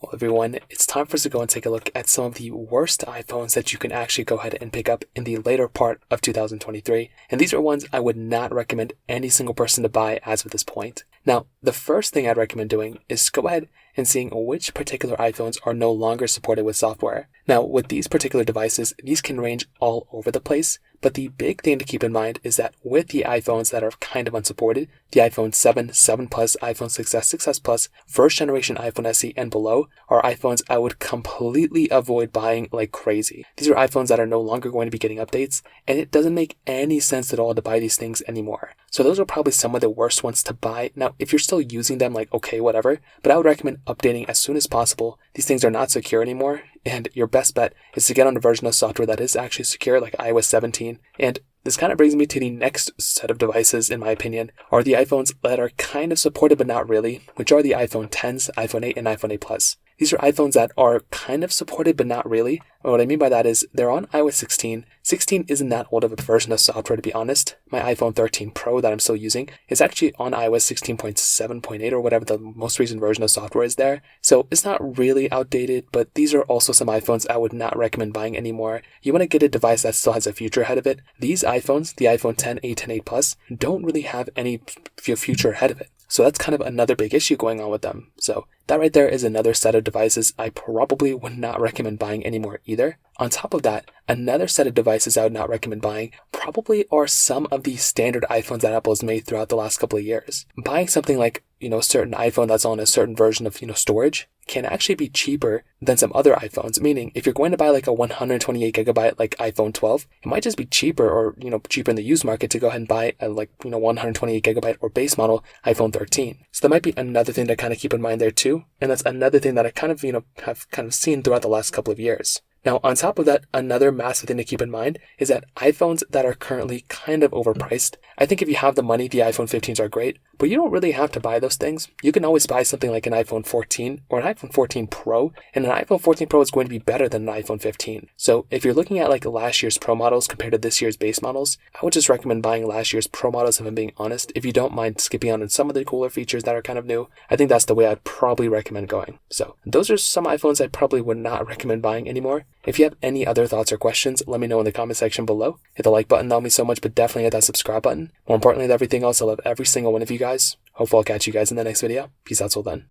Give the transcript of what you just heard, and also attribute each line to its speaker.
Speaker 1: Well, everyone, it's time for us to go and take a look at some of the worst iPhones that you can actually go ahead and pick up in the later part of 2023. And these are ones I would not recommend any single person to buy as of this point. Now, the first thing I'd recommend doing is go ahead and seeing which particular iPhones are no longer supported with software. Now, with these particular devices, these can range all over the place, but the big thing to keep in mind is that with the iPhones that are kind of unsupported, the iPhone 7, 7 Plus, iPhone 6s, 6s Plus, first generation iPhone SE and below are iPhones I would completely avoid buying like crazy. These are iPhones that are no longer going to be getting updates, and it doesn't make any sense at all to buy these things anymore. So those are probably some of the worst ones to buy. Now, if you're still using them, like, okay, whatever, but I would recommend updating as soon as possible. These things are not secure anymore, and your best bet is to get on a version of software that is actually secure, like iOS 17. And this kind of brings me to the next set of devices, in my opinion, are the iPhones that are kind of supported but not really, which are the iPhone 10s, iPhone 8, and iPhone 8 Plus. These are iPhones that are kind of supported but not really. And what I mean by that is they're on iOS 16. 16 isn't that old of a version of software, to be honest. My iPhone 13 Pro that I'm still using is actually on iOS 16.7.8 or whatever the most recent version of software is there. So it's not really outdated, but these are also some iPhones I would not recommend buying anymore. You want to get a device that still has a future ahead of it. These iPhones, the iPhone 10, 8, and 8 Plus, don't really have any future ahead of it. So that's kind of another big issue going on with them. So that right there is another set of devices I probably would not recommend buying anymore either. On top of that, another set of devices I would not recommend buying probably are some of the standard iPhones that Apple has made throughout the last couple of years. Buying something like, a certain iPhone that's on a certain version of, storage can actually be cheaper than some other iPhones. Meaning, if you're going to buy like a 128 gigabyte like iPhone 12, it might just be cheaper or, cheaper in the used market to go ahead and buy a 128 gigabyte or base model iPhone 13. So that might be another thing to kind of keep in mind there too. And that's another thing that I kind of, have kind of seen throughout the last couple of years. Now, on top of that, another massive thing to keep in mind is that iPhones that are currently kind of overpriced. I think if you have the money, the iPhone 15s are great, but you don't really have to buy those things. You can always buy something like an iPhone 14 or an iPhone 14 Pro, and an iPhone 14 Pro is going to be better than an iPhone 15. So if you're looking at like last year's Pro models compared to this year's base models, I would just recommend buying last year's Pro models if I'm being honest. If you don't mind skipping on some of the cooler features that are kind of new, I think that's the way I'd probably recommend going. So those are some iPhones I probably would not recommend buying anymore. If you have any other thoughts or questions, let me know in the comment section below. Hit the like button, that'll mean so much, but definitely hit that subscribe button. More importantly than everything else, I love every single one of you guys. Hopefully I'll catch you guys in the next video. Peace out till then.